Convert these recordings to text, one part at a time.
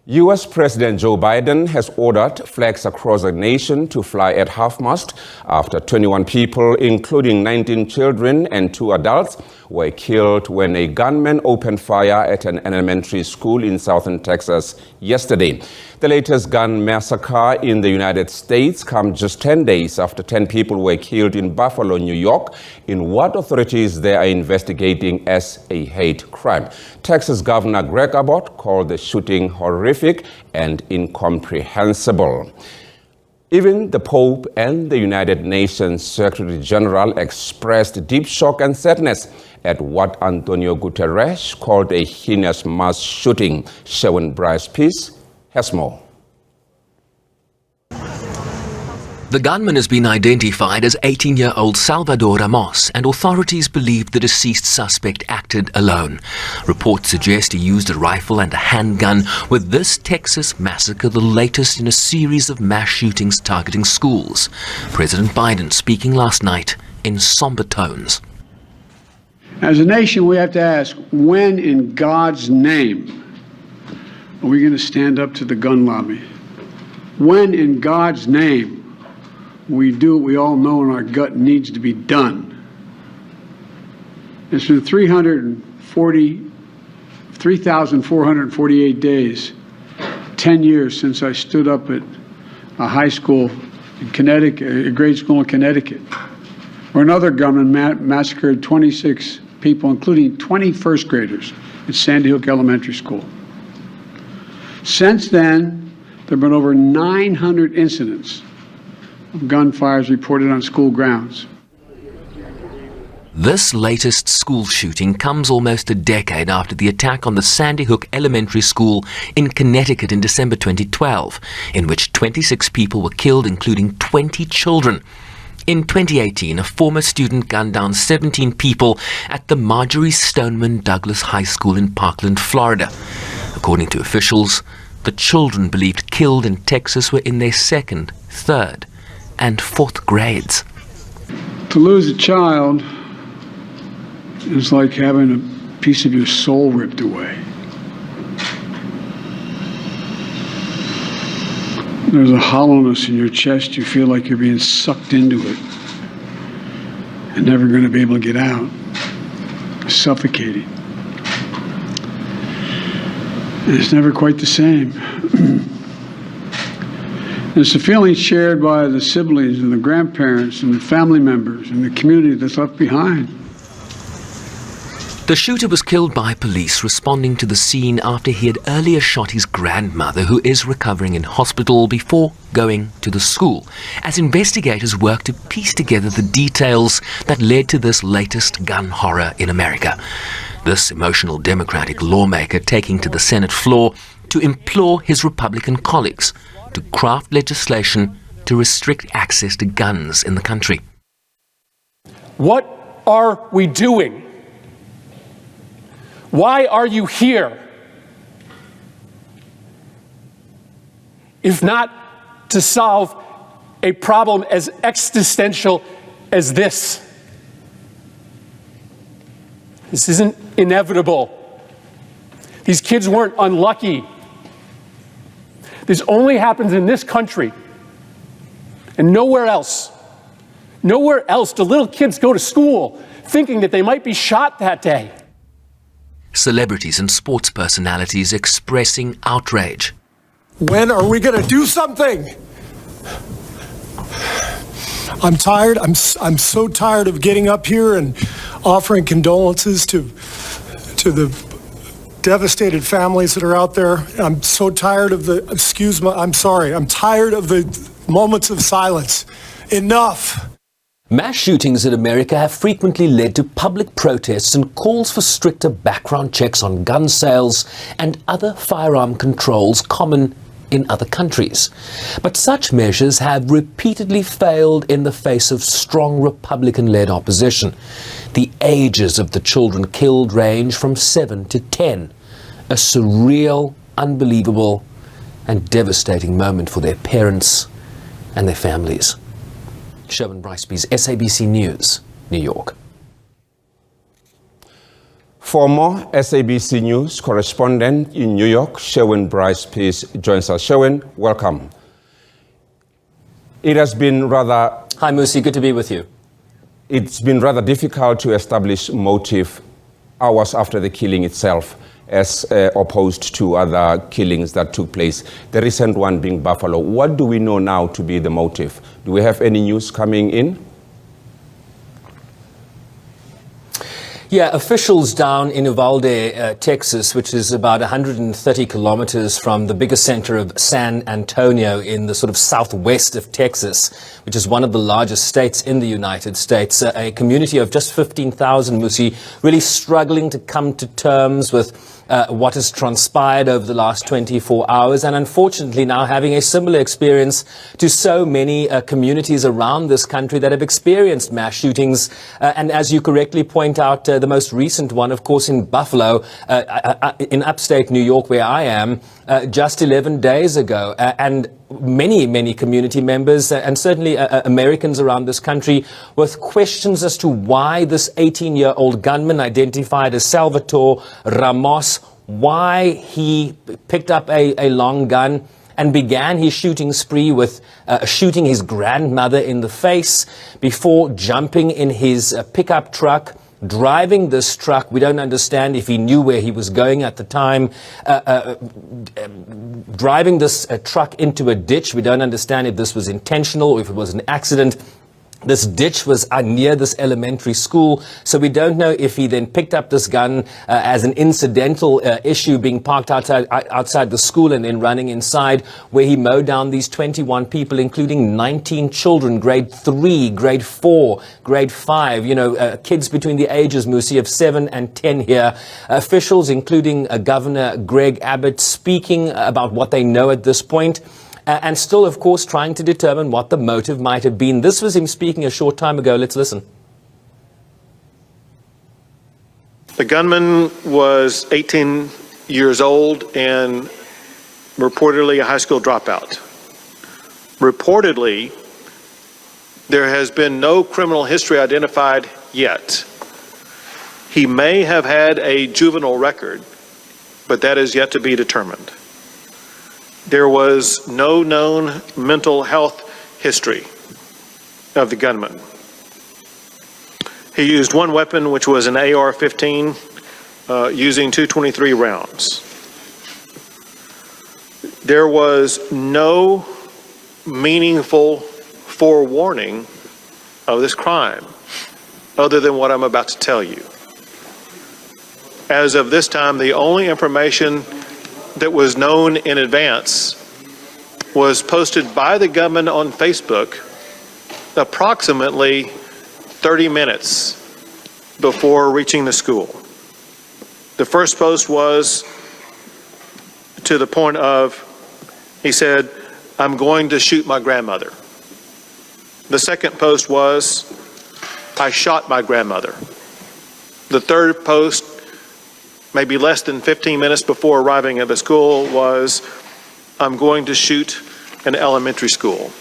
U.S. President Joe Biden has ordered flags across the nation to fly at half-mast after 21 people, including 19 children and 2 adults, were killed when a gunman opened fire at an elementary school in southern Texas yesterday. The latest gun massacre in the United States comes just 10 days after 10 people were killed in Buffalo, New York, in what authorities there are investigating as a hate crime. Texas Governor Gregg Abbott called the shooting horrific and incomprehensible. Even the Pope and the United Nations Secretary General expressed deep shock and sadness at what Antonio Guterres called a heinous mass shooting. Sherwin BrycePease has more. The gunman has been identified as 18-year-old Salvador Ramos, and authorities believe the deceased suspect acted alone. Reports suggest he used a rifle and a handgun, with this Texas massacre the latest in a series of mass shootings targeting schools. President Biden speaking last night in somber tones. As a nation, we have to ask, when in God's name are we going to stand up to the gun lobby? When in God's name we do what we all know in our gut needs to be done? It's been 3,448 days, 10 years since I stood up at a high school in Connecticut, a grade school in Connecticut, where another gunman massacred 26 people, including 20 first graders at Sandy Hook Elementary School. Since then, there have been over 900 incidents of gunfires reported on school grounds. This latest school shooting comes almost a decade after the attack on the Sandy Hook Elementary School in Connecticut in December 2012, in which 26 people were killed, including 20 children. In 2018, a former student gunned down 17 people at the Marjorie Stoneman Douglas High School in Parkland, Florida. According to officials, the children believed killed in Texas were in their 2nd, 3rd, and 4th grades. To lose a child is like having a piece of your soul ripped away. There's a hollowness in your chest. You feel like you're being sucked into it and never going to be able to get out. It's suffocating. And it's never quite the same. It's a feeling shared by the siblings and the grandparents and the family members and the community that's left behind. The shooter was killed by police responding to the scene after he had earlier shot his grandmother, who is recovering in hospital, before going to the school, as investigators work to piece together the details that led to this latest gun horror in America. This emotional Democratic lawmaker taking to the Senate floor to implore his Republican colleagues to craft legislation to restrict access to guns in the country. What are we doing? Why are you here? If not to solve a problem as existential as this. This isn't inevitable. These kids weren't unlucky. This only happens in this country and nowhere else. Nowhere else do little kids go to school thinking that they might be shot that day. Celebrities and sports personalities expressing outrage. When are we going to do something? I'm tired. I'm so tired of getting up here and offering condolences to the devastated families that are out there. I'm so tired of the, I'm tired of the moments of silence. Enough. Mass shootings in America have frequently led to public protests and calls for stricter background checks on gun sales and other firearm controls common in other countries. But such measures have repeatedly failed in the face of strong Republican-led opposition. The ages of the children killed range from 7 to 10. A surreal, unbelievable, and devastating moment for their parents and their families. Sherwin BrycePease, SABC News, New York. For more, SABC News Correspondent in New York, Sherwin Bryce-Pease, joins us. Sherwin, welcome. It has been rather... Hi, Musi. Good to be with you. It's been rather difficult to establish motive hours after the killing itself, as opposed to other killings that took place, the recent one being Buffalo. What do we know now to be the motive? Do we have any news coming in? Yeah, officials down in Uvalde, Texas, which is about 130 kilometers from the biggest center of San Antonio in the sort of southwest of Texas, which is one of the largest states in the United States, a community of just 15,000, Musi, really struggling to come to terms with what has transpired over the last 24 hours, and unfortunately now having a similar experience to so many communities around this country that have experienced mass shootings. And as you correctly point out, the most recent one, of course, in Buffalo, in upstate New York, where I am, just 11 days ago. And many community members and certainly Americans around this country with questions as to why this 18-year-old gunman identified as Salvatore Ramos, why he picked up a long gun and began his shooting spree with shooting his grandmother in the face before jumping in his pickup truck, driving this truck. We don't understand if he knew where he was going at the time, driving this truck into a ditch. We don't understand if this was intentional or if it was an accident. This ditch was near this elementary school, so we don't know if he then picked up this gun as an incidental issue being parked outside the school and then running inside, where he mowed down these 21 people, including 19 children, grade 3, grade 4, grade 5, kids between the ages, Musi, of 7 and 10 here. Officials, including Governor Gregg Abbott, speaking about what they know at this point. And still, of course, trying to determine what the motive might have been. This was him speaking a short time ago. Let's listen. The gunman was 18 years old and reportedly a high school dropout. Reportedly, there has been no criminal history identified yet. He may have had a juvenile record, but that is yet to be determined. There was no known mental health history of the gunman. He used one weapon, which was an AR-15, using 223 rounds. There was no meaningful forewarning of this crime, other than what I'm about to tell you. As of this time, the only information that was known in advance was posted by the gunman on Facebook approximately 30 minutes before reaching the school. The first post was to the point of, he said, "I'm going to shoot my grandmother." The second post was, "I shot my grandmother." The third post, maybe less than 15 minutes before arriving at the school, was, "I'm going to shoot an elementary school."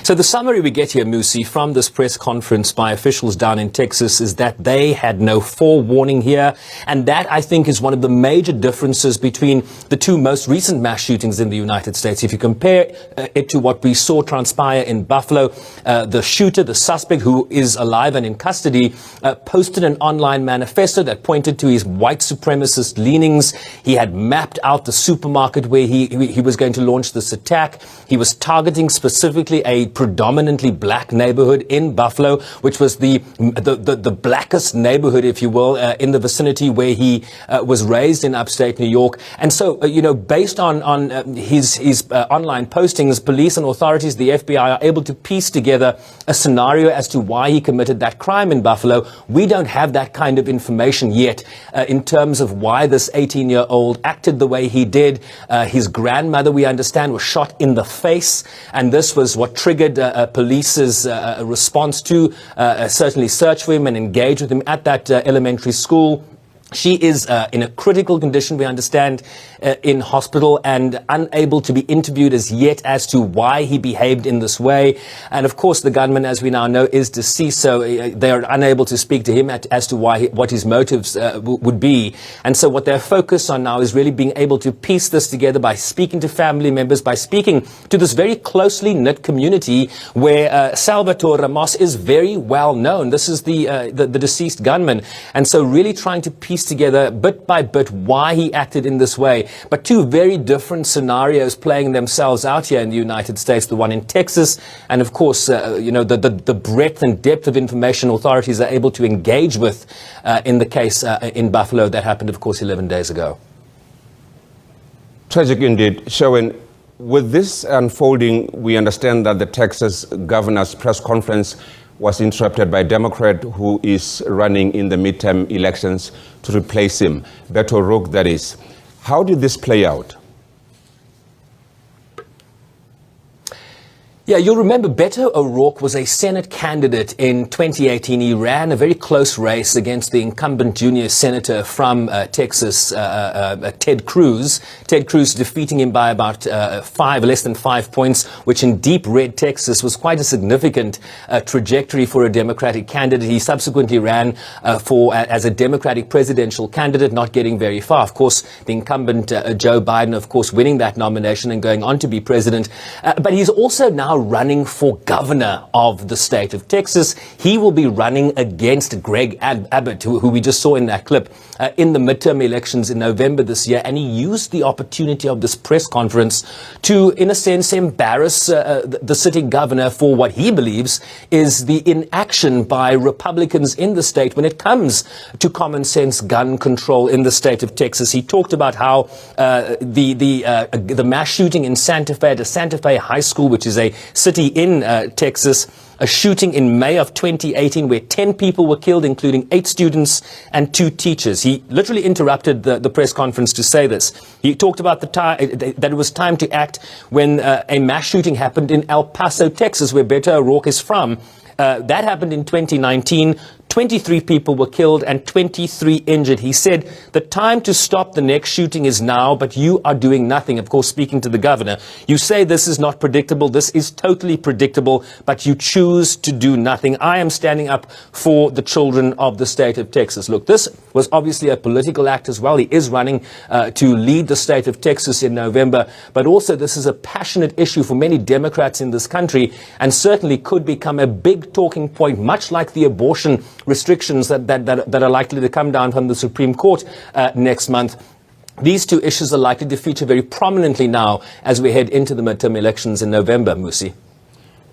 So the summary we get here, Musi, from this press conference by officials down in Texas is that they had no forewarning here. And that, I think, is one of the major differences between the two most recent mass shootings in the United States. If you compare it to what we saw transpire in Buffalo, the shooter, the suspect, who is alive and in custody, posted an online manifesto that pointed to his white supremacist leanings. He had mapped out the supermarket where he was going to launch this attack. He was targeting specifically a predominantly black neighborhood in Buffalo, which was the blackest neighborhood, if you will, in the vicinity where he was raised in upstate New York. And so, based on his online postings, police and authorities, the FBI, are able to piece together a scenario as to why he committed that crime in Buffalo. We don't have that kind of information yet in terms of why this 18-year-old acted the way he did. His grandmother, we understand, was shot in the face, and this was what triggered police's response to certainly search for him and engage with him at that elementary school. She is in a critical condition, we understand, in hospital and unable to be interviewed as yet as to why he behaved in this way. And of course, the gunman, as we now know, is deceased, so they are unable to speak to him as to what his motives would be. And so what they're focused on now is really being able to piece this together by speaking to family members, by speaking to this very closely knit community where Salvatore Ramos is very well known. This is the deceased gunman. And so really trying to piece together bit by bit why he acted in this way. But two very different scenarios playing themselves out here in the United States, the one in Texas, and of course, the breadth and depth of information authorities are able to engage with in the case in Buffalo that happened, of course, 11 days ago. Tragic indeed. Sherwin, with this unfolding, we understand that the Texas governor's press conference was interrupted by a Democrat who is running in the midterm elections to replace him, Beto O'Rourke, that is. How did this play out? Yeah, you'll remember Beto O'Rourke was a Senate candidate in 2018. He ran a very close race against the incumbent junior senator from Texas, Ted Cruz. Ted Cruz defeating him by about less than 5 points, which in deep red Texas was quite a significant trajectory for a Democratic candidate. He subsequently ran as a Democratic presidential candidate, not getting very far. Of course, the incumbent Joe Biden, of course, winning that nomination and going on to be president. But he's also now running for governor of the state of Texas. He will be running against Gregg Abbott, who we just saw in that clip, in the midterm elections in November this year. And he used the opportunity of this press conference to, in a sense, embarrass the sitting governor for what he believes is the inaction by Republicans in the state when it comes to common sense gun control in the state of Texas. He talked about how the mass shooting in Santa Fe, at a Santa Fe high school, which is a city in Texas, a shooting in May of 2018 where 10 people were killed, including 8 students and 2 teachers. He literally interrupted the press conference to say this. He talked about the time that it was time to act when a mass shooting happened in El Paso, Texas, where Beto O'Rourke is from. That happened in 2019. 23 people were killed and 23 injured. He said, the time to stop the next shooting is now, but you are doing nothing. Of course, speaking to the governor, you say this is not predictable. This is totally predictable, but you choose to do nothing. I am standing up for the children of the state of Texas. Look, this was obviously a political act as well. He is running to lead the state of Texas in November, but also this is a passionate issue for many Democrats in this country and certainly could become a big talking point, much like the abortion restrictions that are likely to come down from the Supreme Court next month. These two issues are likely to feature very prominently now as we head into the midterm elections in November, Musi.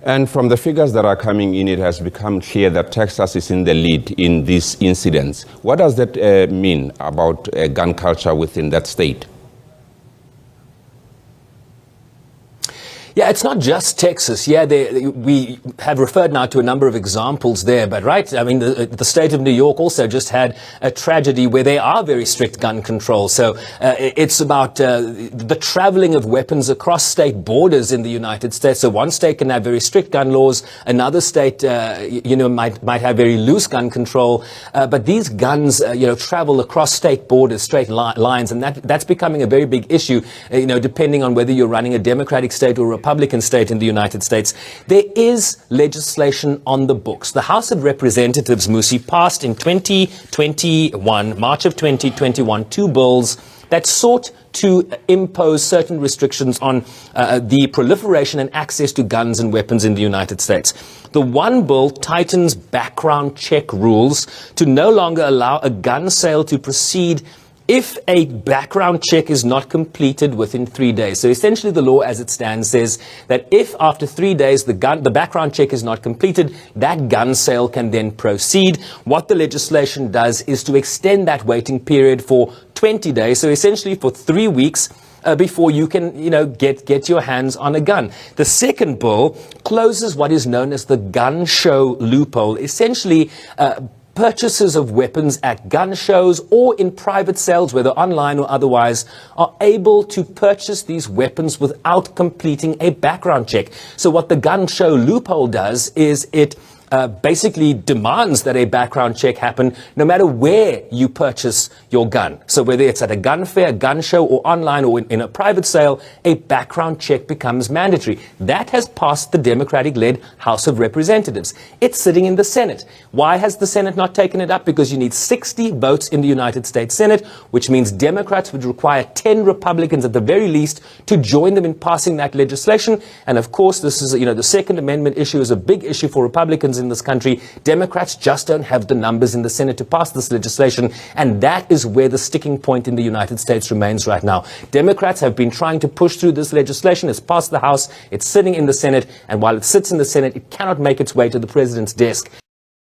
And from the figures that are coming in, it has become clear that Texas is in the lead in these incidents. What does that mean about gun culture within that state? Yeah, it's not just Texas. Yeah, we have referred now to a number of examples there, but right, I mean, the state of New York also just had a tragedy where they are very strict gun control. So it's about the traveling of weapons across state borders in the United States. So one state can have very strict gun laws, another state, might have very loose gun control. But these guns, travel across state borders, straight lines, and that's becoming a very big issue. Depending on whether you're running a Democratic state or Republican state in the United States. There is legislation on the books. The House of Representatives, Musi, passed in 2021, March of 2021, 2 bills that sought to impose certain restrictions on the proliferation and access to guns and weapons in the United States. The one bill tightens background check rules to no longer allow a gun sale to proceed if a background check is not completed within 3 days. So essentially the law as it stands says that if after 3 days the background check is not completed, that gun sale can then proceed. What the legislation does is to extend that waiting period for 20 days. So essentially for 3 weeks before you can, get your hands on a gun. The second bill closes what is known as the gun show loophole. Essentially, purchases of weapons at gun shows or in private sales, whether online or otherwise, are able to purchase these weapons without completing a background check. So what the gun show loophole does is it basically demands that a background check happen no matter where you purchase your gun. So whether it's at a gun fair, gun show, or online, or in a private sale, a background check becomes mandatory. That has passed the Democratic-led House of Representatives. It's sitting in the Senate. Why has the Senate not taken it up? Because you need 60 votes in the United States Senate, which means Democrats would require 10 Republicans at the very least to join them in passing that legislation. And of course, this is, the Second Amendment issue is a big issue for Republicans in this country. Democrats just don't have the numbers in the Senate to pass this legislation, and that is where the sticking point in the United States remains right now. Democrats have been trying to push through this legislation. It's passed the House, it's sitting in the Senate, and while it sits in the Senate, it cannot make its way to the president's desk.